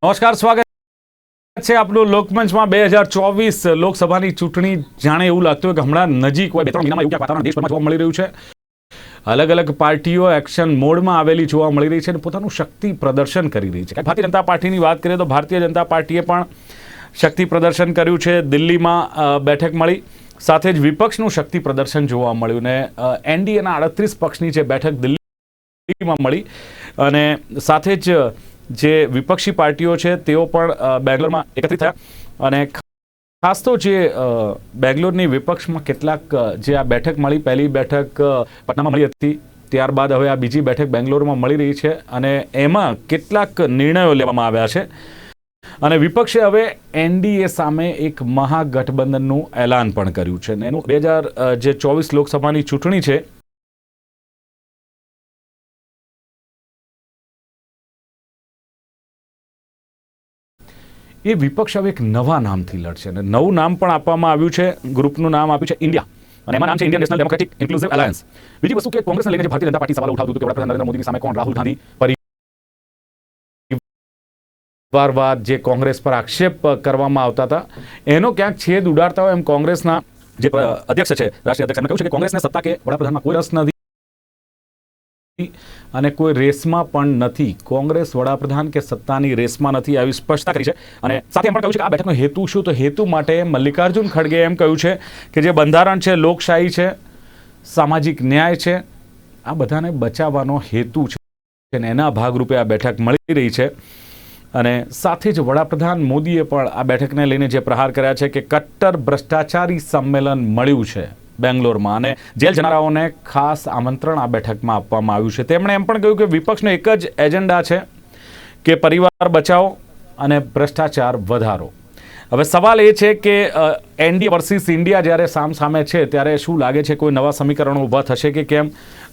નમસ્કાર, સ્વાગત છે આપનું લોકમંચમાં. 2024 લોકસભાની ચૂંટણી જાણે એવું લાગતું હોય કે હમણાં નજીક હોય. 2-3 મહિનામાં એવું ક્યાંક વાતાવરણ દેશભરમાં જોવા મળી રહ્યું છે. અલગ અલગ પાર્ટીઓ એક્શન મોડમાં આવેલી જોવા મળી રહી છે અને પોતાનું શક્તિ પ્રદર્શન કરી રહી છે. ભારતીય જનતા પાર્ટીની વાત કરીએ તો ભારતીય જનતા પાર્ટીએ પણ શક્તિ પ્રદર્શન કર્યું છે. દિલ્હીમાં બેઠક મળી, સાથે જ વિપક્ષનું શક્તિ પ્રદર્શન જોવા મળ્યું ને એનડીએના 38 પક્ષની જે બેઠક દિલ્હીમાં મળી અને સાથે જ જે વિપક્ષી પાર્ટીઓ છે તેઓ પણ બેંગ્લોરમાં એકત્રિત થયા અને ખાસ તો જે બેંગ્લોરની વિપક્ષમાં કેટલાક જે આ બેઠક મળી, પહેલી બેઠક પટનામાં મળી હતી, ત્યારબાદ હવે આ બીજી બેઠક બેંગ્લોરમાં મળી રહી છે અને એમાં કેટલાક નિર્ણયો લેવામાં આવ્યા છે અને વિપક્ષે હવે એનડીએ સામે એક મહાગઠબંધનનું એલાન પણ કર્યું છે અને એનું 2024 લોકસભાની ચૂંટણી છે એ વિપક્ષ હવે એક નવા નામથી લડશે અને નવું નામ પણ આપવામાં આવ્યું છે. ગ્રુપનું નામ આપ્યું છે ઇન્ડિયા અને એમાં નામ છે Indian national democratic inclusive alliance. બીજી વસ્તુ કે કોંગ્રેસને લઈને જે ભારતીય જનતા પાર્ટી સવાલ ઉઠાવતું હતું કે વડાપ્રધાન નરેન્દ્ર મોદીની સામે કોણ, રાહુલ ગાંધી પરિવારવાદ જે કોંગ્રેસ પર આક્ષેપ કરવામાં આવતા હતા એનો ક્યાંક છેદ ઉડાડતા હોય એમ કોંગ્રેસના જે અધ્યક્ષ છે, રાષ્ટ્રીય અધ્યક્ષ, એમણે કહ્યું છે કે કોંગ્રેસને સત્તા કે વડાપ્રધાનમાં કોઈ રસ નથી અને કોઈ રેસમાં પણ નથી. કોંગ્રેસ વડાપ્રધાન કે સત્તાની રેસમાં નથી, આવી સ્પષ્ટતા કરી છે. અને સાથે એમ પણ કહ્યું છે કે આ બેઠકનો હેતુ શું, તો હેતુ માટે મલ્લિકાર્જુન ખડગે એમ કહ્યું છે કે જે બંધારણ છે, લોકશાહી છે, સામાજિક ન્યાય છે, આ બધાને બચાવવાનો હેતુ છે અને એના ભાગરૂપે આ બેઠક મળી રહી છે. અને સાથે જ વડાપ્રધાન મોદીએ પણ આ બેઠકને લઈને જે પ્રહાર કર્યા છે કે કટ્ટર ભ્રષ્ટાચારી સંમેલન મળ્યું છે બેંગ્લોરમાં અને જેલ જનારાઓને ખાસ આમંત્રણ આ બેઠકમાં આપવામાં આવ્યું છે. તેમણે એમ પણ કહ્યું કે વિપક્ષનો એક જ એજન્ડા છે કે પરિવાર બચાવો અને ભ્રષ્ટાચાર વધારો. હવે સવાલ એ છે કે એનડીએ વર્સિસ ઇન્ડિયા જ્યારે સામસામે છે ત્યારે શું લાગે છે, કોઈ નવા સમીકરણો ઊભા થશે કે કેમ?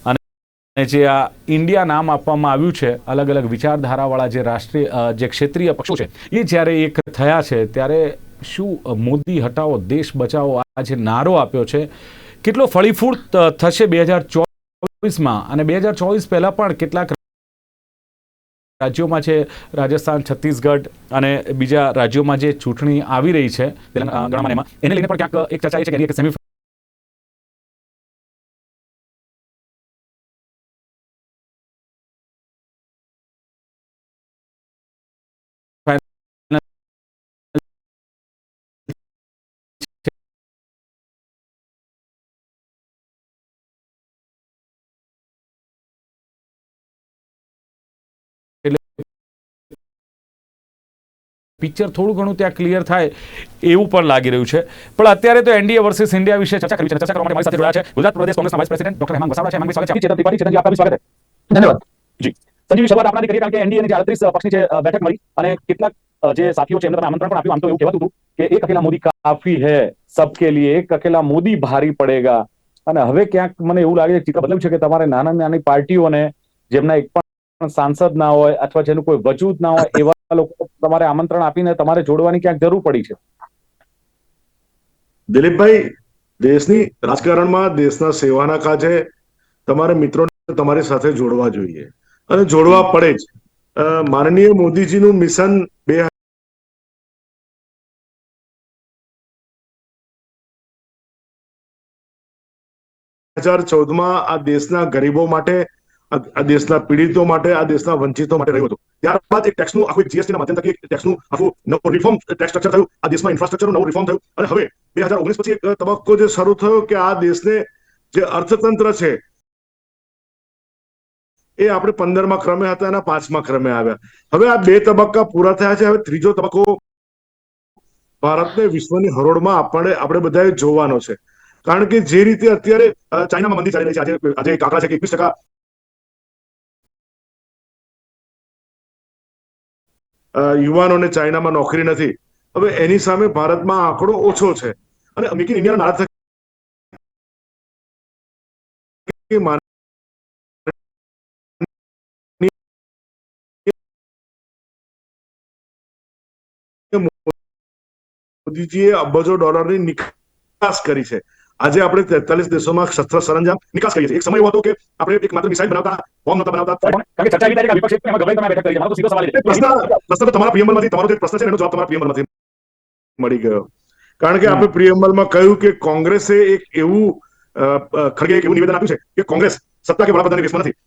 અને જે આ ઇન્ડિયા નામ આપવામાં આવ્યું છે, અલગ અલગ વિચારધારાવાળા જે રાષ્ટ્રીય જે ક્ષેત્રીય પક્ષો છે એ જ્યારે એક થયા છે ત્યારે શું મોદી હટાવો દેશ બચાવો આ જે નારો આપ્યો છે કેટલો ફળીફૂટ થશે 2024માં? અને 2024 પહેલા પણ કેટલાક રાજ્યોમાં છે, રાજસ્થાન, છત્તીસગઢ અને બીજા રાજ્યોમાં જે ચૂંટણી આવી રહી છે તેલંગાણામાં, એને લઈને પણ ક્યાંક એક ચર્ચા એ છે કે સેમી પિક્ચર થોડું ઘણું ત્યાં ક્લિયર થાય એવું પણ લાગી રહ્યું છે. પણ અત્યારે તો એનડીએ વર્સિસ ઇન્ડિયા વિશે ચર્ચા કરવી છે. ચર્ચા કરવા માટે મારી સાથે જોડાયા છે ગુજરાત પ્રદેશ કોંગ્રેસના vice president doctor Hemang Vasava છે. હેમાંગ સ્વાગત છે. ચેતન ત્રિપાઠી, ચેતનજી આપનું સ્વાગત છે. ધન્યવાદ જી. સંજીવ, શરૂઆત આપણાથી કરીએ કારણ કે એનડીએ ની જે 38 પક્ષની જે બેઠક મળી અને કેટલાક જે સાથીઓ છે એમને તમે આમંત્રણ પણ આપ્યું. આમ તો એવું કહેવાતું હતું કે એક અકેલા મોદી કાફી હે સબકે લીએ, એક અકેલા મોદી ભારી પડેગા. અને હવે ક્યાંક મને એવું લાગે છે ચિત્ર બદલ્યું છે કે તમારે નાના નાની પાર્ટીઓને જેમના એક પણ સાંસદ ના હોય અથવા જેનું કોઈ વજૂદ ના હોય એવા લોકો તમારે આમંત્રણ આપીને તમારે જોડવાની ક્યાંક જરૂર પડી છે. દિલીપભાઈ, દેશની રાજકારણમાં દેશના સેવાના કાજે તમારે મિત્રોને તમારી સાથે જોડવા જોઈએ અને જોડવા પડે જ. માનનીય મોદીજીનું મિશન 2014માં આ દેશના ગરીબો માટે, આ દેશના પીડિતો માટે, આ દેશના વંચિતો માટે રહ્યું હતું. ત્યારબાદ એક ટેક્સનું આખું જીએસટીના માધ્યમ થકી એક ટેક્સનું આખું નવું રિફોર્મ ટેક્સ સ્ટ્રક્ચર થયું. આ દેશમાં ઇન્ફ્રાસ્ટ્રક્ચરનું નવું રિફોર્મ થયું અને હવે 2019 પછી એક તબક્કો જે શરૂ થયો કે આ દેશને જે અર્થતંત્ર છે એ આપણે 15મા ક્રમે હતા, એના 5મા ક્રમે આવ્યા. હવે આ 2 તબક્કા પૂરા થયા છે. હવે ત્રીજો તબક્કો ભારતને વિશ્વની હરોળમાં આપણે બધાએ જોવાનો છે. કારણ કે જે રીતે અત્યારે ચાઇનામાં મંદી ચાલી રહી છે, આજે એક આંકડા છે કે 21% યુવાનોને ચાઇનામાં નોકરી નથી. હવે એની સામે ભારતમાં આંકડો ઓછો છે અને મેક ઇન ઇન્ડિયાના નારા થકી મોદીજીએ અબજો ડોલરની નિકાસ કરી છે. આજે આપણે 43 દેશોમાં શસ્ત્ર સરંજામ નિકાસ કરીએ છીએ. એક સમય એવો હતો કે આપણે એક માત્ર મિસાઇલ બનાવતા, બોમ્બ નહોતા બનાવતા. કારણ કે ચર્ચા એવી થાય કે વિપક્ષ એમાં ગભરાઈ તમે બેઠક કરી છે. મારો તો સીધો સવાલ એ છે. પ્રશ્ન તો તમારા પ્રિએમ્બલમાંથી, તમારો જે પ્રશ્ન છે એનો જવાબ તમારા પ્રિએમ્બલમાંથી મળી ગયો. કારણ કે આપણે પ્રિએમ્બલમાં કહ્યું કે કોંગ્રેસે એક એવું ખડગે એક એવું નિવેદન આપ્યું છે કે કોંગ્રેસ સત્તા કે વડાપ્રધાનની રેસમાં નથી.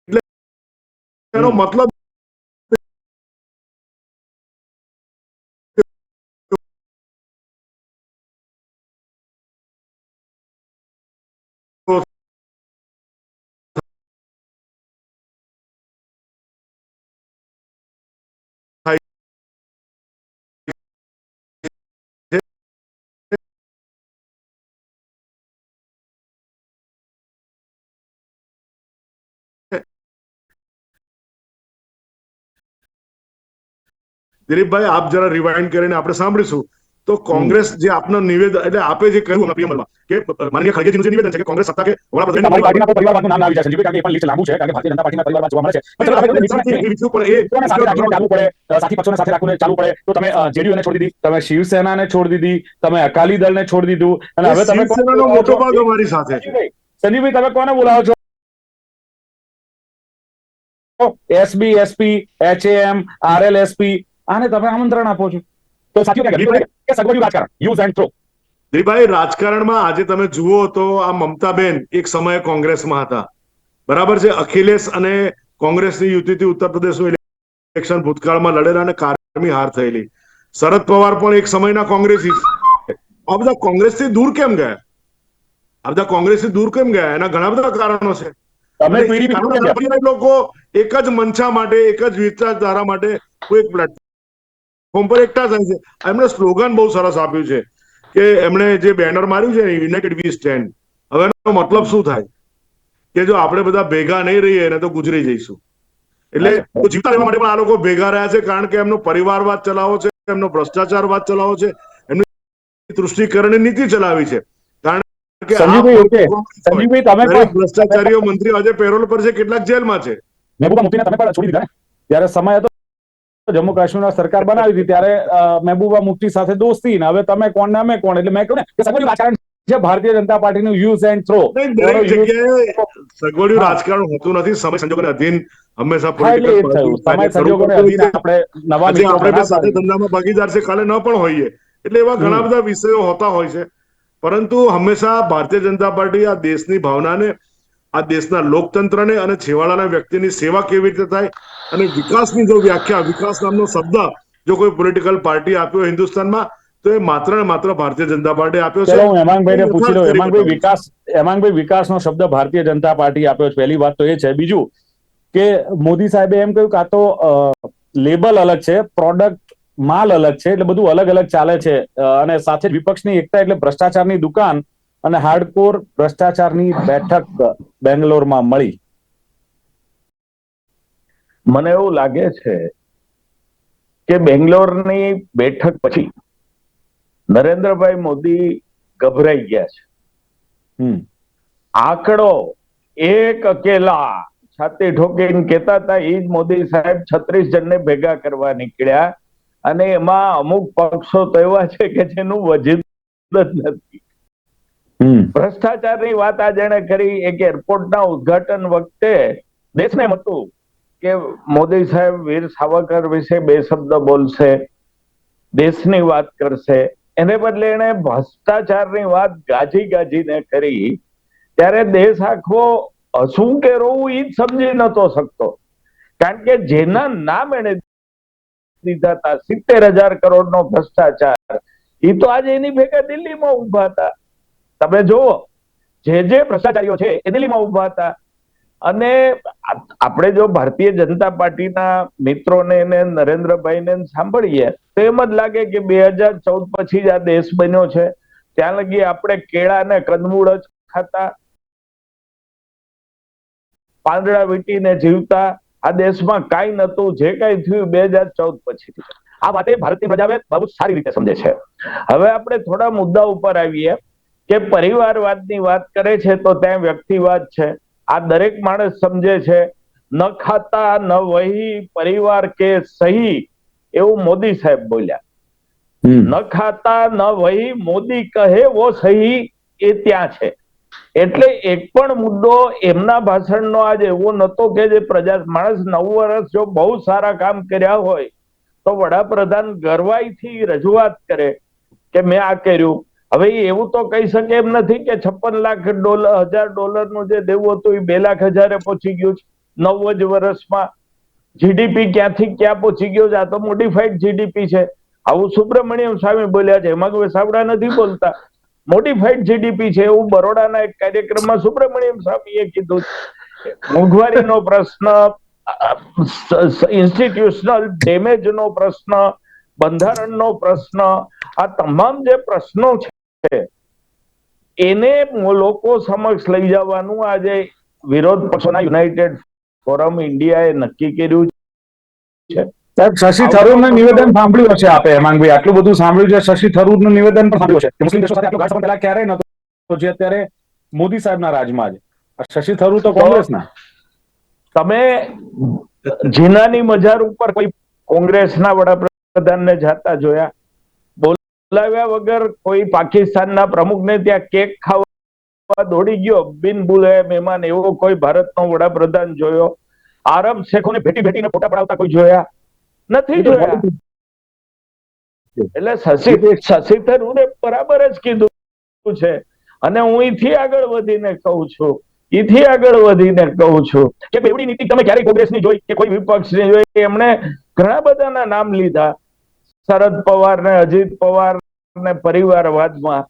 એટલે એનો મતલબ દિલીપભાઈ, આપ જરા રિવાઇન્ડ કરીને આપણે સાંભળીશું તો કોંગ્રેસ જે આપનો નિવેદન એટલે આપે જે કહ્યું પ્રિએમ્બલમાં કે માનનીય ખડગેજીનું જે નિવેદન છે કે કોંગ્રેસ સત્તા કે વડાપ્રધાન તમારી પાર્ટીના કોઈ પરિવારવાદનું નામ ના આવી જાય સંજીવભાઈ, કારણ કે એ પણ લિસ્ટ લાંબુ છે, કારણ કે ભારતીય જનતા પાર્ટીના પરિવારવાદ જોવા મળે છે. પણ ચલો આપણે મિત્રોને સાથે રાખીને ચાલવું પડે, સાથી પક્ષોને સાથે રાખીને ચાલવું પડે, તો તમે જેડીયુને છોડી દીધી, તમે શિવસેનાને છોડી દીધી, તમે અકાલી દળને છોડી દીધું, અને હવે તમે શિવસેનાનો મોટો ભાગ અમારી સાથે છે. સંજીવભાઈ, તમે કોને બોલાવો છો? એસબી, એસપી, એચએમ, આરએલએસપી, આને તમે આમંત્રણ આપો છો. તો સાથીઓ કે સગવડિયું રાજકારણ, યુઝ એન્ડ થ્રો. દિલીપભાઈ, રાજકારણમાં આજે તમે જુઓ તો આ મમતાબેન એક સમયે કોંગ્રેસમાં હતા, બરાબર છે. અખિલેશ અને કોંગ્રેસની યુતિથી ઉત્તર પ્રદેશનું ઇલેક્શન ભૂતકાળમાં લડેલા અને કારમી હાર થયેલી. શરદ પવાર પણ એક સમયના કોંગ્રેસી. આ બધા કોંગ્રેસથી દૂર કેમ ગયા? આ બધા કોંગ્રેસથી દૂર કેમ ગયા? એના ઘણા બધા કારણો છે. લોકો એક જ મંચા માટે, એક જ વિચારધારા માટે કોઈ એક પ્લેટફોર્મ પર એકઠા થાય છે. એમણે સ્લોગન બહુ સરસ આપ્યું છે કે એમણે જે બેનર માર્યું છે યુનાઇટેડ વી સ્ટેન્ડ. હવે એનો મતલબ શું થાય કે જો આપણે બધા ભેગા નહીં રહીએ ને તો ગુજરી જઈશું. એટલે જીવતા રહેવા માટે પણ આ લોકો ભેગા રહ્યા છે, કારણ કે એમનો પરિવારવાદ ચલાવો છે, એમનો ભ્રષ્ટાચારવાદ ચલાવો છે, એમની તૃષ્ટિકરણની નીતિ ચલાવી છે. કારણ કે ભ્રષ્ટાચારીઓ મંત્રીઓ આજે પેરોલ પર છે, કેટલાક જેલમાં છે. મહેબૂબા મુફ્તીને તમે પણ છોડી દીધા ને? ત્યારે સમય હતો જમ્મુ કાશ્મીરમાં સરકાર બનાવી હતી, ત્યારે મહેબૂબા મુફ્તી સાથે દોસ્તી, ને હવે તમે કોણ ને અમે કોણ. એટલે મેં કહ્યું ને કે સગવડિયું રાજકારણ છે ભારતીય જનતા પાર્ટીનું, યુઝ એન્ડ થ્રો. દરેક જગ્યાએ સગવડિયું રાજકારણ હોતું નથી. સમય સંજોગોને અધીન હંમેશા સમય સંજોગોને અધીન આપણે નવા આપણે સાથે ધંધામાં ભાગીદાર છે, કાલે ન પણ હોઈએ. એટલે એવા ઘણા બધા વિષયો હોતા હોય છે. પરંતુ હંમેશા ભારતીય જનતા પાર્ટી આ દેશની ભાવનાને, આ દેશના લોકતંત્રને અને છેવાડાના વ્યક્તિની સેવા કેવી રીતે થાય અને વિકાસની જો વ્યાખ્યા, વિકાસ નામનો શબ્દ જો કોઈ પોલિટિકલ પાર્ટી આપ્યો હિન્દુસ્તાનમાં, તો એ માત્ર ને માત્ર ભારતીય જનતા પાર્ટી આપ્યો છે. હું હેમાંગભાઈને પૂછી લઉં. હેમાંગભાઈ, વિકાસનો શબ્દ ભારતીય જનતા પાર્ટી આપ્યો છે, પહેલી વાત તો એ છે. બીજું કે મોદી સાહેબે એમ કહ્યું કે આ તો લેબલ અલગ છે, પ્રોડક્ટ માલ અલગ છે, એટલે બધું અલગ અલગ ચાલે છે. અને સાથે વિપક્ષની એકતા એટલે ભ્રષ્ટાચારની દુકાન અને હાર્ડકોર ભ્રષ્ટાચારની બેઠક બેંગ્લોરમાં મળી. મને એવું લાગે છે કે બેંગ્લોરની બેઠક પછી નરેન્દ્રભાઈ મોદી ગભરાઈ ગયા છે. આંકડો એક અકેલા છાતી ઠોકીને કહેતા હતા એ જ મોદી સાહેબ 36 જણને ભેગા કરવા નીકળ્યા, અને એમાં અમુક પક્ષો તો એવા છે કે જેનું વજન જ નથી. ભ્રષ્ટાચારની વાત આ જેણે કરી, એક એરપોર્ટના ઉદઘાટન વખતે દેશને એમ હતું કે મોદી સાહેબ વીર સાવરકર વિશે 2 શબ્દ બોલશે, દેશની વાત કરશે. એને બદલે એને ભ્રષ્ટાચારની વાત ગાજી ગાજીને કરી. ત્યારે દેશ આખો હસવું કે રોવું એ જ સમજી નતો શકતો, કારણ કે જેના નામ એને દીધા હતા 70,000 કરોડનો ભ્રષ્ટાચાર, એ તો આજે એની ભેગા દિલ્હીમાં ઉભા હતા. તમે જુઓ, જે ભ્રષ્ટાચારીઓ છે એ દિલ્હીમાં ઉભા હતા. અને આપણે જો ભારતીય જનતા પાર્ટીના મિત્રોને ને નરેન્દ્રભાઈને સાંભળીએ તો એમ જ લાગે કે 2014 પછી જ આ દેશ બન્યો છે. ત્યાં લગી આપણે કેળા ને કંદમૂળ જ ખાતા, પાંદડા વીટીને જીવતા. આ દેશમાં કાંઈ નતું, જે કાંઈ થયું 2014 પછી. આ વાતે ભારતીય પ્રજાએ બહુ સારી રીતે સમજે છે. હવે આપણે થોડા મુદ્દા ઉપર આવીએ કે પરિવારવાદની વાત કરે છે તો ત્યાં વ્યક્તિવાદ છે, આ દરેક માણસ સમજે છે. ન ખાતા ન વહી પરિવાર કે સહી, એવું મોદી સાહેબ બોલ્યા. ન ખાતા ન વહી મોદી કહે વો સહી, એ ત્યાં છે. એટલે એક પણ મુદ્દો એમના ભાષણનો આજ એવો નતો કે જે માણસ 9 વર્ષ જો બહુ સારા કામ કર્યા હોય તો વડાપ્રધાન ગર્વાઈથી રજૂઆત કરે કે મેં આ કર્યું. હવે એવું તો કહી શકે એમ નથી કે $56,000 નું જે દેવું હતું એ 2,00,000 પહોંચી ગયું છે 9 જ વર્ષમાં. જીડીપી ક્યાંથી ક્યાં પહોંચી ગયો છે? આ તો મોડિફાઈડ જીડીપી છે. આવું સુબ્રમણ્યમ સ્વામી બોલ્યા છે, એમાં કોઈ સાબડા નથી બોલતા. મોડિફાઈડ જીડીપી છે એવું બરોડાના એક કાર્યક્રમમાં સુબ્રમણ્યમ સ્વામીએ કીધું. મોંઘવારીનો પ્રશ્ન, ઇન્સ્ટિટ્યુશનલ ડેમેજનો પ્રશ્ન, બંધારણનો પ્રશ્ન, આ તમામ જે પ્રશ્નો છે એને લોકો સમક્ષ લઈ જવાનું આજે વિરોધ પક્ષોના યુનાઇટેડ ફોરમ ઇન્ડિયાએ નક્કી કર્યું છે. સાહેબ, શશી થરૂરનું નિવેદન સાંભળ્યું હશે આપે, હેમાંગભાઈ? આટલું બધું સાંભળ્યું છે, શશી થરૂરનું નિવેદન પણ સાંભળ્યું છે. મુસ્લિમ દેશો સાથે આટલો ગાઢ સંબંધ પહેલા ક્યારેય નહોતો જે અત્યારે મોદી સાહેબના રાજમાં છે. શશી થરૂર તો કોંગ્રેસના. તમે જીનાની મજાર ઉપર કોઈ કોંગ્રેસના વડાપ્રધાનને જાતા જોયા? બોલાવ્યા વગર કોઈ પાકિસ્તાનના પ્રમુખને ત્યાં કેક ખાવા દોડી ગયો બિન બોલાયા મહેમાન, એવો કોઈ ભારતનો વડાપ્રધાન જોયો? આરબ શેખોને ભેટીને ફોટા પડાવતા કોઈ જોયા નથી? જોયા. એટલે શશી થરૂરે બરાબર જ કીધું છે. અને હું અહીંથી આગળ વધીને કહું છું કે બેવડી નીતિ તમે ક્યારેય કોંગ્રેસની જોઈ કે કોઈ વિપક્ષની જોઈ? એમણે ઘણા બધાના નામ લીધા, શરદ પવાર ને અજીત પવાર ને પરિવારવાદમાં.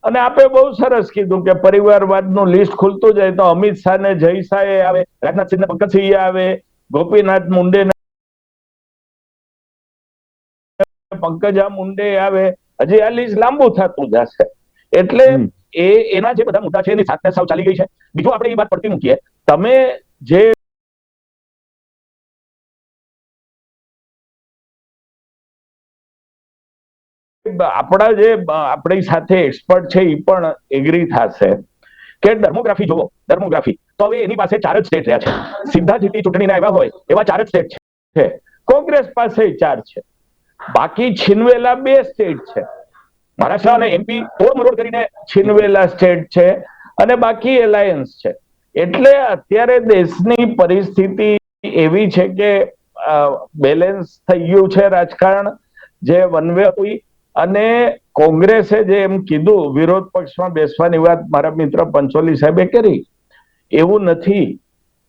અને આપે બહુ સરસ કીધું કે પરિવારવાદનું લિસ્ટ ખુલતું જાય તો અમિત શાહ ને જય શાહ આવે, રાજનાથસિંહ ને પંકજસિંહ આવે, ગોપીનાથ મુંડે પંકજા મુંડે આવે, હજી આ લિસ્ટ લાંબુ થતું જશે. એટલે એના જે બધા મુદ્દા છે એની સાથે સાવ ચાલી ગઈ છે. બીજું આપણે એ વાત પડતી મૂકીએ, તમે જે આપણી સાથે એક્સપર્ટ છે એ પણ એગ્રી થશે કે ડેમોગ્રાફી જુઓ, ડેમોગ્રાફી તો હવે એની પાસે 4 જ સ્ટેટ રહ્યા છે. સીધા જીતી ચૂંટણીને આવ્યા હોય એવા 4 જ સ્ટેટ છે. કોંગ્રેસ પાસે 4 છે, બાકી છીનવેલા 2 સ્ટેટ છે. મહારાષ્ટ્ર અને એમપી તોડમરોડ કરીને છીનવેલા સ્ટેટ છે અને બાકી એલાયન્સ છે. એટલે અત્યારે દેશની પરિસ્થિતિ એવી છે કે બેલેન્સ થઈ ગયું છે રાજકારણ, જે વન વે હોય. અને કોંગ્રેસે જે એમ કીધું વિરોધ પક્ષમાં બેસવાની વાત મારા મિત્ર પંચોલી સાહેબે કરી, એવું નથી.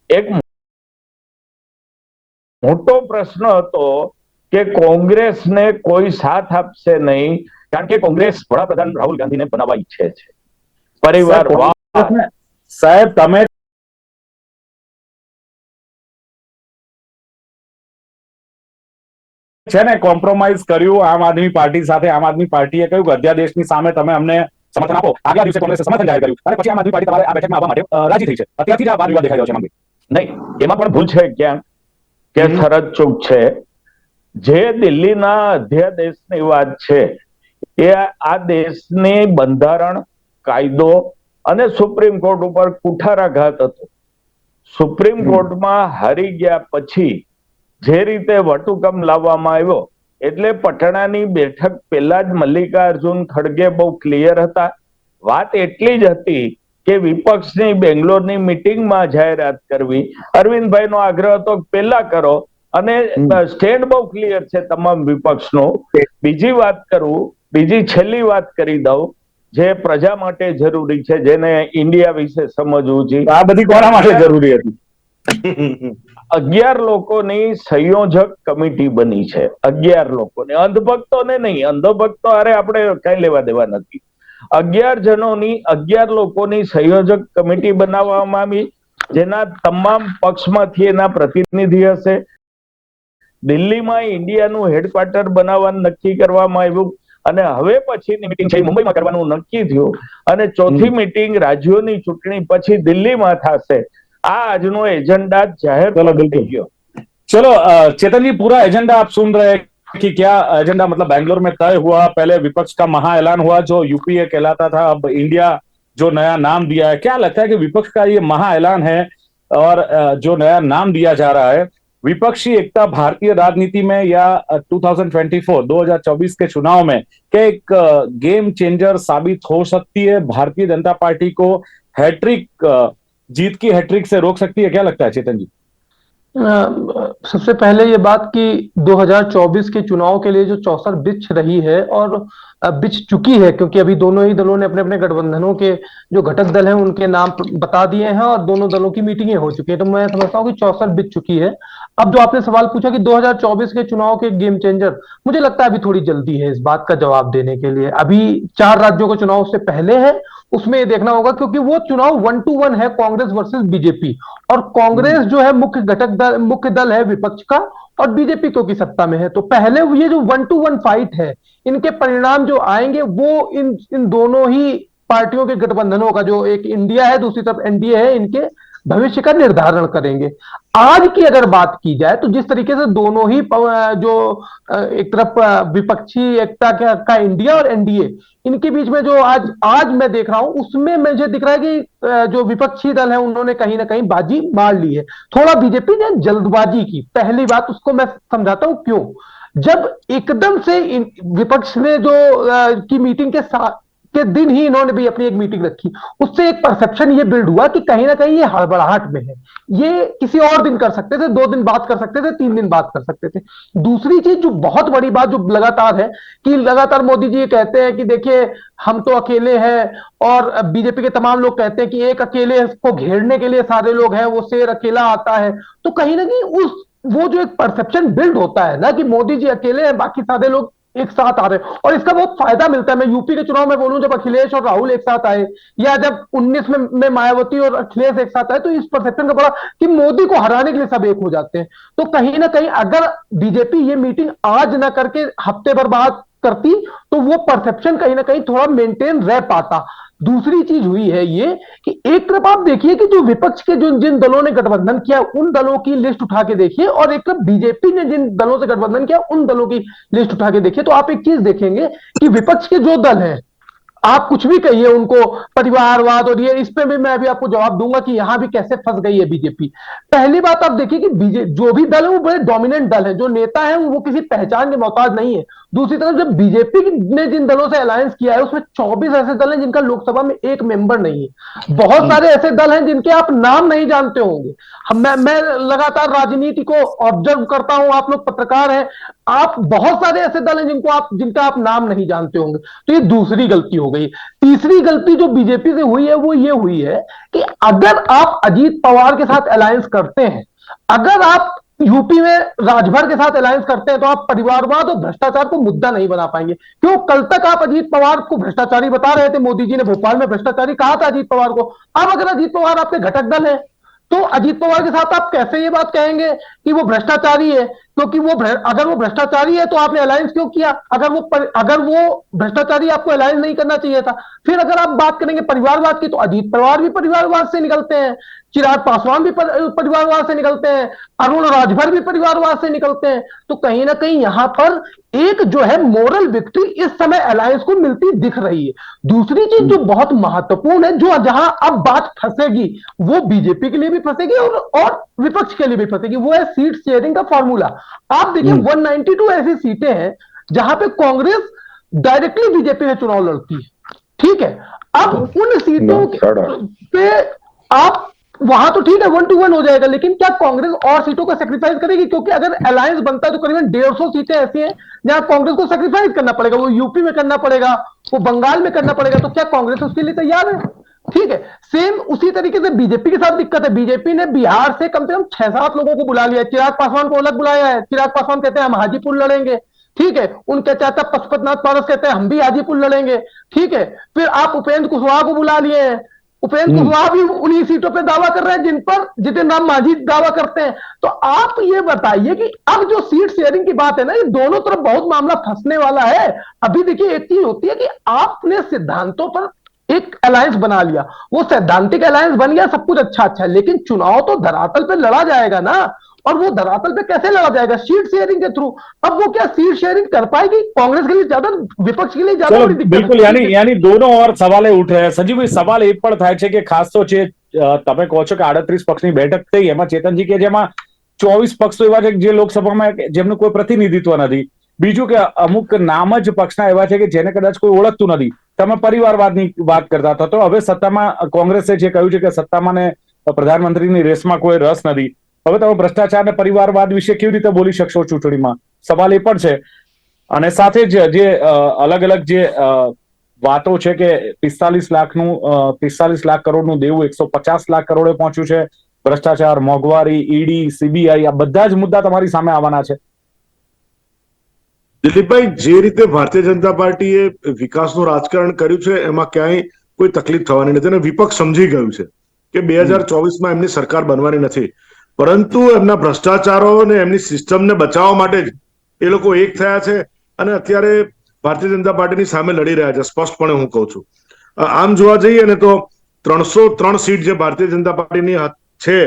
એક મોટો પ્રશ્ન હતો કે કોંગ્રેસને કોઈ સાથ આપશે નહીં, કારણ કે કોંગ્રેસ વડાપ્રધાન રાહુલ ગાંધીને બનાવવા ઈચ્છે છે. પરિવારવાદ. સાહેબ, તમે છે ને કોમ્પ્રોમાઇઝ કર્યું આમ આદમી પાર્ટી સાથે. આમ આદમી પાર્ટીએ કહ્યું કે અધ્યાદેશની સામે તમે અમને સમર્થન આપો. આગલા દિવસે કોંગ્રેસે સમર્થન જાહેર કર્યું અને પછી આમ આદમી પાર્ટી તમારે આ બેઠકમાં આવવા માટે રાજી થઈ છે. અત્યારથી જ આ વાદ વિવાદ દેખાઈ રહ્યો છે. નહીં, એમાં પણ ભૂલ છે ક્યાં કે શરત ચૂક છે. જે દિલ્હીના અધ્યાદેશની વાત છે એ આ દેશની બંધારણ, કાયદો અને સુપ્રીમ કોર્ટ ઉપર કુઠારાઘાત હતો. સુપ્રીમ કોર્ટમાં હારી ગયા પછી જે રીતે વટહુકમ લાવવામાં આવ્યો, એટલે પટણાની બેઠક પહેલા જ મલ્લિકાર્જુન ખડગે બહુ ક્લિયર હતા. વાત એટલી જ હતી કે વિપક્ષની બેંગ્લોરની મિટિંગમાં જાહેરાત કરવી. અરવિંદભાઈનો આગ્રહ હતો પહેલા કરો, અને સ્ટેન્ડ બહુ ક્લિયર છે તમામ વિપક્ષનો. બીજી છેલ્લી વાત કરી દઉં, જે પ્રજા માટે જરૂરી છે, જેને ઇન્ડિયા વિશે સમજવું છે. આ બધી કોના માટે જરૂરી હતી? 11 લોકોની સંયોજક કમિટી બની છે. 11 લોકોને, અંધભક્તોને નહીં. અંધભક્તો અરે આપણે કઈ લેવા દેવા નથી. 11 લોકોની સંયોજક કમિટી બનાવવામાં આવી, જેના તમામ પક્ષમાંથી એના પ્રતિનિધિ હશે. દિલ્હીમાં ઇન્ડિયાનું હેડક્વાર્ટર બનાવવાનું નક્કી કરવામાં આવ્યું અને હવે પછીની મીટિંગ છે મુંબઈમાં કરવાનું નક્કી થયું અને ચોથી મીટિંગ રાજ્યોની ચૂંટણી પછી દિલ્હીમાં થશે. આ આજનો एजेंडा जाहिर થઈ ગયો. चलो चेतन जी, पूरा एजेंडा आप सुन रहे हैं कि क्या एजेंडा मतलब बैंगलोर में तय हुआ। पहले विपक्ष का महा ऐलान हुआ जो यूपीए कहलाता था, अब इंडिया जो नया नाम दिया है। क्या लगता है कि विपक्ष का ये महा ऐलान है और जो नया नाम दिया जा रहा है विपक्षी एकता भारतीय राजनीति में या 2024 के चुनाव में क्या एक गेम चेंजर साबित हो सकती है? भारतीय जनता पार्टी को हैट्रिक जीत की हैट्रिक से रोक सकती है? क्या लगता है चेतन जी? सबसे पहले ये बात कि 2024 के चुनाव के लिए जो चौसर बिछ रही है और बिछ चुकी है, क्योंकि अभी दोनों ही दलों ने अपने अपने गठबंधनों के जो घटक दल हैं उनके नाम बता दिए हैं और दोनों दलों की मीटिंगें हो चुकी है। तो मैं समझता हूँ कि चौसर बिछ चुकी है। अब जो आपने सवाल पूछा कि 2024 के चुनाव के गेम चेंजर, मुझे लगता है अभी थोड़ी जल्दी है इस बात का जवाब देने के लिए। अभी 4 राज्यों का चुनाव उससे पहले है, उसमें ये देखना होगा, क्योंकि वो चुनाव 1-to-1 है कांग्रेस वर्सेस बीजेपी, और कांग्रेस जो है मुख्य दल है विपक्ष का, और बीजेपी क्योंकि सत्ता में है। तो पहले ये जो 1-to-1 फाइट है, इनके परिणाम जो आएंगे वो इन दोनों ही पार्टियों के गठबंधनों का, जो एक इंडिया है दूसरी तरफ एनडीए है, इनके भविष्य का निर्धारण करेंगे। आज की अगर बात की जाए तो जिस तरीके से दोनों ही जो एक तरफ विपक्षी एकता का इंडिया और एनडीए, इनके बीच में जो आज मैं देख रहा हूं, उसमें मुझे दिख रहा है कि जो विपक्षी दल है उन्होंने कहीं ना कहीं बाजी मार ली है। थोड़ा बीजेपी ने जल्दबाजी की, पहली बात उसको मैं समझाता हूं क्यों। जब एकदम से विपक्ष ने जो की मीटिंग के दिन ही इन्होंने भी अपनी एक मीटिंग रखी, उससे एक परसेप्शन ये बिल्ड हुआ कि कहीं ना कहीं ये हड़बड़ाहट में है, ये किसी और दिन कर सकते थे, 2 दिन बात कर सकते थे, 3 दिन बात कर सकते थे। दूसरी चीज जो बहुत बड़ी बात जो लगातार है कि लगातार मोदी जी ये कहते हैं कि देखिए हम तो अकेले हैं, और बीजेपी के तमाम लोग कहते हैं कि एक अकेले को घेरने के लिए सारे लोग हैं, वो शेर अकेला आता है। तो कहीं ना कहीं वो जो एक परसेप्शन बिल्ड होता है ना कि मोदी जी अकेले हैं, बाकी सारे लोग एक साथ आ रहे हैं, और इसका बहुत फायदा मिलता है। मैं यूपी के चुनाव में बोलूं, जब अखिलेश और राहुल एक साथ आए, या जब 19 में मायावती और अखिलेश एक साथ आए, तो इस परसेप्शन का बड़ा कि मोदी को हराने के लिए सब एक हो जाते हैं। तो कहीं ना कहीं अगर बीजेपी ये मीटिंग आज ना करके हफ्ते भर बाद करती, तो वो परसेप्शन कहीं ना कहीं थोड़ा मेंटेन रह पाता। दूसरी चीज हुई है ये कि एक तरफ आप देखिए कि जो विपक्ष के जिन दलों ने गठबंधन किया उन दलों की लिस्ट उठा के देखिए, और एक तरफ बीजेपी ने जिन दलों से गठबंधन किया उन दलों की लिस्ट उठा के देखिए, तो आप एक चीज देखेंगे कि विपक्ष के जो दल हैं, आप कुछ भी कहिए उनको, परिवारवाद और ये, इस पे भी मैं अभी आपको जवाब दूंगा कि यहां भी कैसे फंस गई है बीजेपी। पहली बात आप देखिए कि जो भी दल है वो बड़े डोमिनेंट दल है, जो नेता है वो किसी पहचान के मोहताज नहीं है। दूसरी तरफ जब बीजेपी ने जिन दलों से अलायंस किया है उसमें 24 ऐसे दल हैं जिनका लोकसभा में एक मेंबर नहीं है। बहुत सारे ऐसे दल हैं जिनके आप नाम नहीं जानते होंगे। मैं लगातार राजनीति को ऑब्जर्व करता हूं, आप लोग पत्रकार हैं, आप बहुत सारे ऐसे दल हैं जिनका आप नाम नहीं जानते होंगे। तो ये दूसरी गलती हो गई। तीसरी गलती जो बीजेपी से हुई है वो ये हुई है कि अगर आप अजीत पवार के साथ अलायंस करते हैं, अगर आप यूपी में राजभर के साथ अलायंस करते हैं, तो आप परिवारवाद और भ्रष्टाचार को मुद्दा नहीं बना पाएंगे। क्यों? कल तक आप अजीत पवार को भ्रष्टाचारी बता रहे थे, मोदी जी ने भोपाल में भ्रष्टाचारी कहा था अजीत पवार को। अब अगर अजीत पवार आपके घटक दल है, तो अजीत पवार के साथ आप कैसे ये बात कहेंगे कि वो भ्रष्टाचारी है? क्योंकि अगर वो भ्रष्टाचारी है तो आपने अलायंस क्यों किया? अगर वो भ्रष्टाचारी, आपको अलायंस नहीं करना चाहिए था। फिर अगर आप बात करेंगे परिवारवाद की, तो अजीत पवार भी परिवारवाद से निकलते हैं, चिराग पासवान भी परिवारवाद से निकलते हैं, अरुण राजभर भी परिवारवाद से निकलते हैं। तो कहीं ना कहीं यहां पर एक जो है मोरल विक्ट्री इस समय अलायंस को मिलती दिख रही है। दूसरी चीज जो बहुत महत्वपूर्ण है, जो जहां अब बात फंसेगी, वो बीजेपी के लिए भी फंसेगी और विपक्ष के लिए भी फंसेगी, वो है सीट शेयरिंग का फॉर्मूला। आप देखिए 192 ऐसी सीटें हैं जहां पे कांग्रेस डायरेक्टली बीजेपी से चुनाव लड़ती है, ठीक है। अब उन सीटों पे आप वहां तो ठीक है 1-to-1 हो जाएगा, लेकिन क्या कांग्रेस और सीटों को सेक्रीफाइस करेगी? क्योंकि अगर अलायंस बनता है तो करीबन 150 सीटें ऐसी हैं जहां कांग्रेस को सेक्रीफाइस करना पड़ेगा। वो यूपी में करना पड़ेगा, वो बंगाल में करना पड़ेगा। तो क्या कांग्रेस उसके लिए तैयार है? ठीक है। सेम उसी तरीके से बीजेपी के साथ दिक्कत है। बीजेपी ने बिहार से कम 6-7 लोगों को बुला लिया। चिराग पासवान को अलग बुलाया है। चिराग पासवान कहते हैं हम हाजीपुर लड़ेंगे, ठीक है। उनके चाचा पशुपतनाथ पारस कहते हैं हम भी हाजीपुर लड़ेंगे, ठीक है। फिर आप उपेंद्र कुशवाहा को बुला लिए हैं। उपेंद्र कुशवाहा भी उन्हीं सीटों पे दावा कर रहे हैं जिन पर जितिन राम मांझी दावा करते हैं। तो आप ये बताइए कि अब जो सीट शेयरिंग की बात है ना, ये दोनों तरफ बहुत मामला फंसने वाला है। अभी देखिए एक चीज होती है कि आपने सिद्धांतों पर एक अलायंस बना लिया, वो सैद्धांतिक अलायंस बन गया, सब कुछ अच्छा अच्छा है, लेकिन चुनाव तो धरातल पे लड़ा जाएगा ना। और वो धरातल पे कैसे लड़ा जाएगा? सीट शेयरिंग के थ्रू। अब वो क्या सीट शेयरिंग कर पाएगी? कांग्रेस के लिए ज्यादा, विपक्ष के लिए ज्यादा बड़ी दिक्कत बिल्कुल, यानी दोनों और सवाल उठ रहे हैं। संजीव भाई, सवाल એ પણ થાય છે કે ખાસ તો છે તમે કહો છો કે 38 પક્ષની બેઠક થઈ, એમાં ચેતનજી કે જેમાં 24 પક્ષ તો એવા છે કે જે લોકસભામાં જેમનું કોઈ પ્રતિનિધિત્વ નથી. બીજું કે અમુક નામ જ પક્ષના એવા છે કે જેને કદાચ કોઈ ઓળખતું નથી. તમે પરિવારવાદની વાત કરતા હતા, તો હવે સત્તામાં કોંગ્રેસે જે કહ્યું છે કે સત્તામાં ને પ્રધાનમંત્રીની રેસમાં કોઈ રસ નથી. હવે તમે ભ્રષ્ટાચાર અને પરિવારવાદ વિશે કેવી રીતે બોલી શકશો ચૂંટણીમાં? સવાલ એ પણ છે. અને સાથે જ જે અલગ અલગ જે વાતો છે કે 45 લાખ કરોડનું દેવું 150 લાખ કરોડે પહોંચ્યું છે. ભ્રષ્ટાચાર, મોંઘવારી, ઈડી, સીબીઆઈ, આ બધા જ મુદ્દા તમારી સામે આવવાના છે. દિલીપભાઈ, જે રીતે ભારતીય જનતા પાર્ટીએ વિકાસનું રાજકારણ કર્યું છે એમાં ક્યાંય કોઈ તકલીફ થવાની નથી અને વિપક્ષ સમજી ગયું છે કે 2024માં એમની સરકાર બનવાની નથી, પરંતુ એમના ભ્રષ્ટાચારો અને એમની સિસ્ટમને બચાવવા માટે જ એ લોકો એક થયા છે અને અત્યારે ભારતીય જનતા પાર્ટીની સામે લડી રહ્યા છે. સ્પષ્ટપણે હું કહું છું, આમ જોવા જઈએ ને તો 303 સીટ જે ભારતીય જનતા પાર્ટીની છે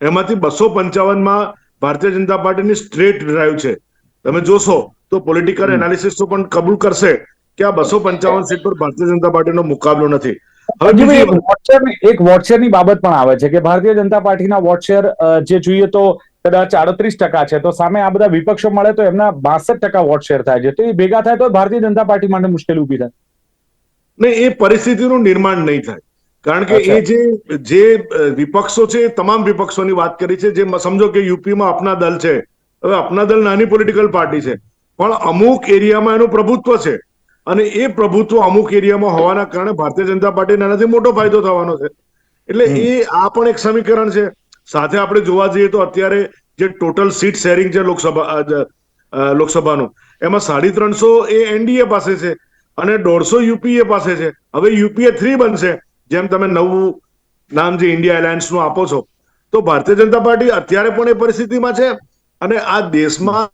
એમાંથી 255માં ભારતીય જનતા પાર્ટીની સ્ટ્રેટ ડ્રાઈવ છે. તમે જોશો તો પોલિટિકલ એનાલિસિસ તો પણ કબૂલ કરશે કે આ 255 સીટ પર ભારતીય જનતા પાર્ટીનો મુકાબલો નથી. હવે એક વોટશેરની બાબત પણ આવે છે કે ભારતીય જનતા પાર્ટીના વોટશેર જે જોઈએ તો કદાચ 38% છે, તો સામે આ બધા વિપક્ષો મળે તો એમના 62% વોટશેર થાય છે. તો એ ભેગા થાય તો ભારતીય જનતા પાર્ટી માટે મુશ્કેલી ઉભી થાય. નહીં, એ પરિસ્થિતિનું નિર્માણ નહીં થાય, કારણ કે એ જે વિપક્ષો છે એ તમામ વિપક્ષોની વાત કરી છે. જે સમજો કે યુપીમાં અપના દલ છે, હવે અપના દલ નાની પોલિટિકલ પાર્ટી છે પણ અમુક એરિયામાં એનું પ્રભુત્વ છે અને એ પ્રભુત્વ અમુક એરિયામાં હોવાના કારણે ભારતીય જનતા પાર્ટીને એનાથી મોટો ફાયદો થવાનો છે. એટલે આ પણ એક સમીકરણ છે. સાથે આપણે જોવા જઈએ તો અત્યારે જે ટોટલ સીટ શેરિંગ છે લોકસભાનું, એમાં 350 એ એનડીએ પાસે છે અને 150 યુપીએ પાસે છે. હવે યુપીએ 3 બનશે, જેમ તમે નવું નામ જે ઇન્ડિયા એલાયન્સનું આપો છો. તો ભારતીય જનતા પાર્ટી અત્યારે પણ એ પરિસ્થિતિમાં છે અને આ દેશમાં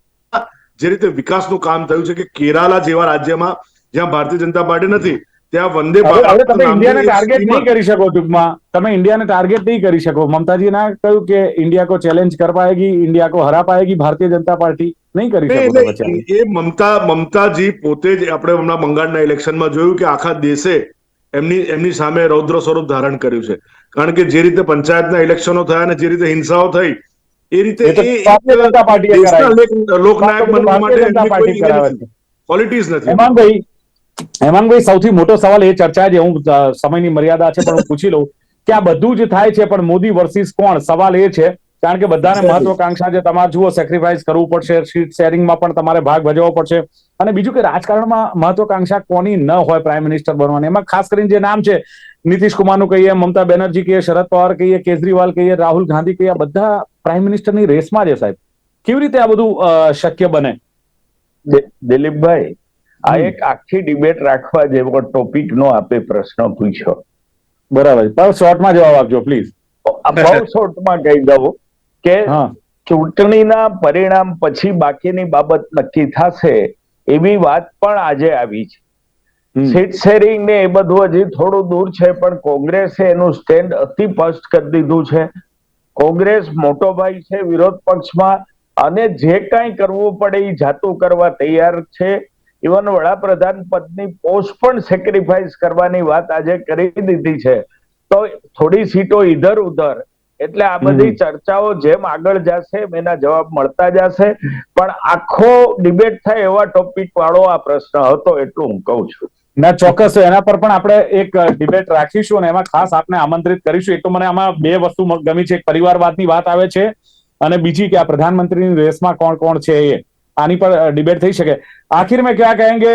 જે રીતે વિકાસનું કામ થયું છે કે કેરાલા જેવા રાજ્યમાં જ્યાં ભારતીય જનતા પાર્ટી નથી ત્યાં વંદે ભારત તમે ઇન્ડિયાને ટાર્ગેટ નહીં કરી શકો. ટૂંકમાં તમે ઇન્ડિયાને ટાર્ગેટ નહીં કરી શકો. મમતાજી ના કહ્યું કે ઇન્ડિયા કો ચેલેન્જ કર પાએગી, ઇન્ડિયા કો હરા પાએગી ભારતીય જનતા પાર્ટી, નહીં કરી શકો. એ મમતાજી પોતે જ આપણે હમણાં બંગાળના ઇલેક્શનમાં જોયું કે આખા દેશે એમની સામે રૌદ્ર સ્વરૂપ ધારણ કર્યું છે. કારણ કે જે રીતે પંચાયતના ઇલેક્શનો થયા અને જે રીતે હિંસાઓ થઈ એ રીતે લોકનાયક બનવા માટે ક્વોલિટીઝ નથી. હેમાંગભાઈ, સૌથી મોટો સવાલ એ ચર્ચા છે, હું સમયની મર્યાદા છે પણ હું પૂછી લઉં કે આ બધું જ થાય છે પણ મોદી વર્સિસ કોણ? સવાલ એ છે કારણ કે બધાને મહત્વાકાંક્ષા છે. તમારે જુઓ, સેક્રિફાઈસ કરવું પડશે, સીટ શેરિંગમાં પણ તમારે ભાગ ભજવવો પડશે. અને બીજું કે રાજકારણમાં મહત્વાકાંક્ષા કોની ન હોય પ્રાઇમ મિનિસ્ટર બનવાની? એમાં ખાસ કરીને જે નામ છે, નીતિશ કુમારનું કહીએ, મમતા બેનર્જી કહીએ, શરદ પવાર કહીએ, કેજરીવાલ કહીએ, રાહુલ ગાંધી કહીએ, બધા પ્રાઇમ મિનિસ્ટરની રેસમાં છે. સાહેબ, કેવી રીતે આ બધું શક્ય બને? દિલીપભાઈ, આ એક આખી ડિબેટ રાખવા જેવો ટોપિક નો આપે પ્રશ્ન પૂછ્યો. બરાબર, પણ શોર્ટમાં જવાબ આપજો પ્લીઝ. બહુ શોર્ટમાં કહી દઉં કે ચૂંટણીના પરિણામ પછી બાકીની બાબત નક્કી થશે એવી વાત પણ આજે આવી છે. સીટ શેરિંગ ને એ બધું હજી થોડું દૂર છે, પણ કોંગ્રેસે એનું સ્ટેન્ડ અતિ સ્પષ્ટ કરી દીધું છે. કોંગ્રેસ મોટો ભાઈ છે વિરોધ પક્ષમાં અને જે કાંઈ કરવું પડે એ જાતું કરવા તૈયાર છે. ઇવન વડાપ્રધાન પદની પોસ્ટ પણ સેક્રિફાઈસ કરવાની વાત આજે કરી દીધી છે. તો થોડી સીટો ઇધર ઉધર, એટલે આ બધી ચર્ચાઓ જેમ આગળ જશે એના જવાબ મળતા જશે. પણ આખો ડિબેટ થાય એવા ટોપિક વાળો આ પ્રશ્ન હતો, એટલું હું કહું છું. ના, ચોક્કસ એના પર પણ આપણે એક ડિબેટ રાખીશું અને એમાં ખાસ આપને આમંત્રિત કરીશું. એક તો મને આમાં બે વસ્તુ ગમી છે, એક પરિવારવાદની વાત આવે છે અને બીજી કે આ પ્રધાનમંત્રીની રેસમાં કોણ કોણ છે, એ आनी पर डिबेट थी सके। आखिर में क्या कहेंगे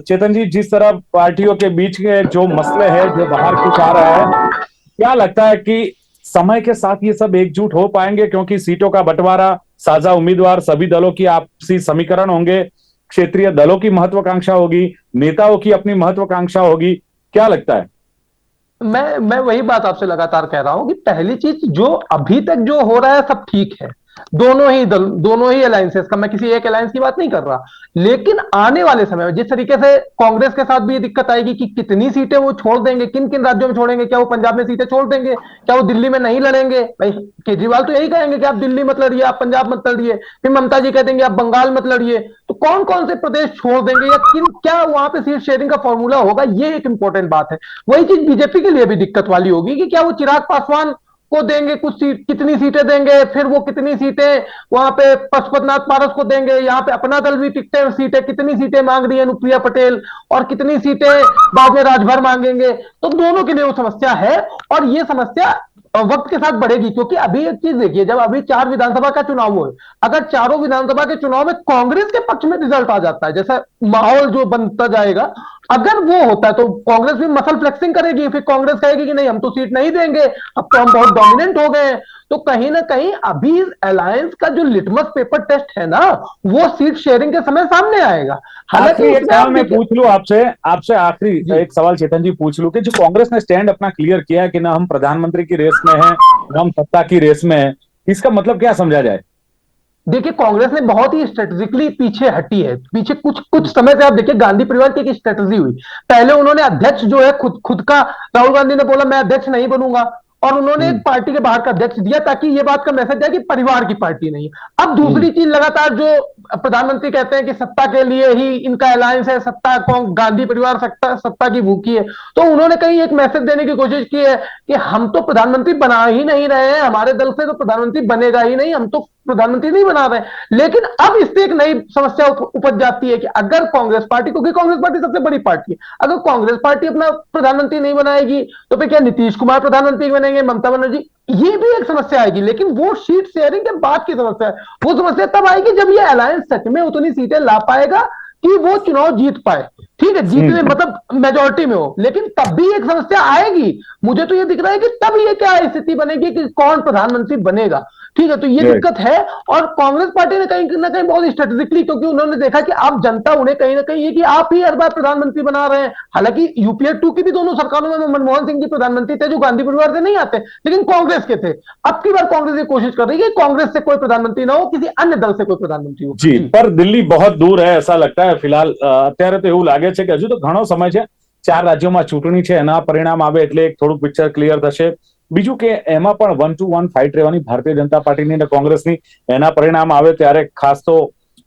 चेतन जी, जिस तरह पार्टियों के बीच के जो मसले हैं जो बाहर कुछ आ रहा है, क्या लगता है कि समय के साथ ये सब एकजुट हो पाएंगे? क्योंकि सीटों का बंटवारा, साझा उम्मीदवार, सभी दलों की आपसी समीकरण होंगे, क्षेत्रीय दलों की महत्वाकांक्षा होगी, नेताओं की अपनी महत्वाकांक्षा होगी, क्या लगता है? मैं वही बात आपसे लगातार कह रहा हूं कि पहली चीज, जो अभी तक जो हो रहा है सब ठीक है, दोनों ही दल, दोनों ही अलायंसेस का, मैं किसी एक अलायंस की बात नहीं कर रहा, लेकिन आने वाले समय में जिस तरीके से कांग्रेस के साथ भी ये दिक्कत आएगी कि कितनी सीटें वो छोड़ देंगे, किन किन राज्यों में छोड़ेंगे, क्या वो पंजाब में सीटें छोड़ देंगे, क्या वो दिल्ली में नहीं लड़ेंगे? भाई केजरीवाल तो यही कहेंगे कि आप दिल्ली मत लड़िए, आप पंजाब मत लड़िए, फिर ममता जी कह देंगे आप बंगाल मत लड़िए। तो कौन कौन से प्रदेश छोड़ देंगे या क्या वहां पे सीट शेयरिंग का फॉर्मूला होगा, ये एक इंपॉर्टेंट बात है। वही चीज बीजेपी के लिए भी दिक्कत वाली होगी कि क्या वो चिराग पासवान को देंगे कुछ सीट, कितनी सीटें देंगे, फिर वो कितनी सीटें वहां पे पशुपतिनाथ पारस को देंगे। यहाँ पे अपना दल भी टिकटें सीटें कितनी सीटें मांग रही है अनुप्रिया पटेल, और कितनी सीटें बाद में राजभर मांगेंगे। तो दोनों के लिए वो समस्या है, और ये समस्या वक्त के साथ बढ़ेगी। क्योंकि अभी एक चीज देखिए, जब अभी 4 विधानसभा का चुनाव हुआ, अगर चारों विधानसभा के चुनाव में कांग्रेस के पक्ष में रिजल्ट आ जाता है, जैसा माहौल जो बनता जाएगा, अगर वो होता है तो कांग्रेस भी मसल फ्लेक्सिंग करेगी। फिर कांग्रेस कहेगी कि नहीं, हम तो सीट नहीं देंगे, अब तो हम बहुत डोमिनेंट हो गए हैं। तो कहीं ना कहीं अभी अलायंस का जो लिटमस पेपर टेस्ट है ना, वो सीट शेयरिंग के समय सामने आएगा। हालांकि एक उसमें सवाल आप मैं देखिए- पूछ लूं आपसे आखिरी एक सवाल चेतन जी पूछ लूं कि जो कांग्रेस ने स्टैंड अपना क्लियर किया है कि ना हम प्रधानमंत्री की रेस में हैं, ना हम सत्ता की रेस में हैं, इसका मतलब क्या समझा जाए? देखिए, कांग्रेस ने बहुत ही स्ट्रेटेजिकली पीछे हटी है। पीछे कुछ समय से आप देखिए, गांधी परिवार की एक स्ट्रेटेजी हुई। पहले उन्होंने अध्यक्ष जो है खुद का, राहुल गांधी ने बोला मैं अध्यक्ष नहीं बनूंगा, और उन्होंने एक पार्टी के बाहर का अध्यक्ष दिया ताकि ये बात का मैसेज जाए कि परिवार की पार्टी नहीं है। अब दूसरी चीज, लगातार जो प्रधानमंत्री कहते हैं कि सत्ता के लिए ही इनका अलायंस है, सत्ता गांधी परिवार सत्ता की भूखी है। तो उन्होंने कहीं एक मैसेज देने की कोशिश की है कि हम तो प्रधानमंत्री बना ही नहीं रहे हैं, हमारे दल से तो प्रधानमंत्री बनेगा ही नहीं, हम तो प्रधानमंत्री नहीं बना रहे। लेकिन अब इससे एक नई समस्या उपज जाती है कि अगर कांग्रेस पार्टी, क्योंकि कांग्रेस पार्टी सबसे बड़ी पार्टी है, अगर कांग्रेस पार्टी अपना प्रधानमंत्री नहीं बनाएगी तो फिर क्या नीतीश कुमार प्रधानमंत्री बनेंगे, ममता बनर्जी? ये भी एक समस्या आएगी। लेकिन वो सीट शेयरिंग के बाद की समस्या है। वो समस्या तब आएगी जब ये अलायंस सच में उतनी सीटें ला पाएगा कि वो चुनाव जीत पाए। ठीक है, जीतने मतलब मेजोरिटी में हो, लेकिन तब भी एक समस्या आएगी। मुझे तो ये दिख रहा है कि तब ये क्या स्थिति बनेगी कि कौन प्रधानमंत्री बनेगा। ठीक है, तो ये दिक्कत है। और कांग्रेस पार्टी ने कहीं ना कहीं बहुत स्ट्रेटेजिकली, क्योंकि उन्होंने देखा कि आप जनता उन्हें कहीं ना कहीं ये कि आप ही हर बार प्रधानमंत्री बना रहे हैं। हालांकि यूपीए 2 की भी दोनों सरकारों में मनमोहन सिंह जी प्रधानमंत्री थे, जो गांधी परिवार से नहीं आते, लेकिन कांग्रेस के थे। अब की बार कांग्रेस ये कोशिश कर रही है कि कांग्रेस से कोई प्रधानमंत्री ना हो, किसी अन्य दल से कोई प्रधानमंत्री हो। जी, पर दिल्ही बहुत दूर है ऐसा लगता है फिलहाल। અત્યારે તો એવું લાગે છે કે હજુ તો ઘણો સમય છે। 4 રાજ્યોમાં ચૂંટણી છે, એના પરિણામ આવે એટલે એક થોડું પિક્ચર ક્લિયર થશે। બીજું કે એમાં પણ 1-to-1 ફાઇટ રહેવાની ભારતીય જનતા પાર્ટીની અને કોંગ્રેસની। એના પરિણામ આવે ત્યારે ખાસ તો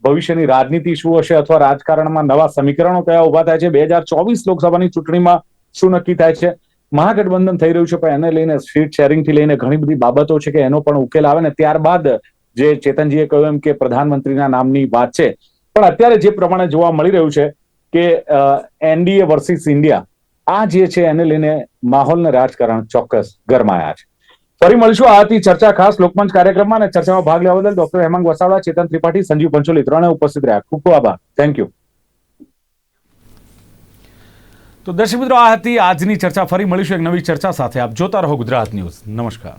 ભવિષ્યની રાજનીતિ શું હશે અથવા રાજકારણમાં નવા સમીકરણો કયા ઉભા થાય છે, 2024 લોકસભાની ચૂંટણીમાં શું નક્કી થાય છે। મહાગઠબંધન થઈ રહ્યું છે, પણ એને લઈને સીટ શેરિંગથી લઈને ઘણી બધી બાબતો છે કે એનો પણ ઉકેલ આવે ને ત્યારબાદ જે ચેતનજીએ કહ્યું એમ કે પ્રધાનમંત્રીના નામની વાત છે। પણ અત્યારે જે પ્રમાણે જોવા મળી રહ્યું છે કે એનડીએ વર્સિસ ઇન્ડિયા, આ જે છે એને લઈને માહોલ ને રાજકારણ ચોક્કસ ગરમાયા છે। ફરી મળીશું। આ હતી ચર્ચા ખાસ લોકમંચ કાર્યક્રમમાં, અને ચર્ચામાં ભાગ લેવા બદલ ડોક્ટર હેમાંગ વસાવડા, ચેતન ત્રિપાઠી, સંજીવ પંચોલી ત્રણે ઉપસ્થિત રહ્યા। ખૂબ ખૂબ આભાર। Thank you. તો દર્શક મિત્રો, આ હતી આજની ચર્ચા। ફરી મળીશું એક નવી ચર્ચા સાથે। આપ જોતા રહો ગુજરાત ન્યૂઝ। નમસ્કાર।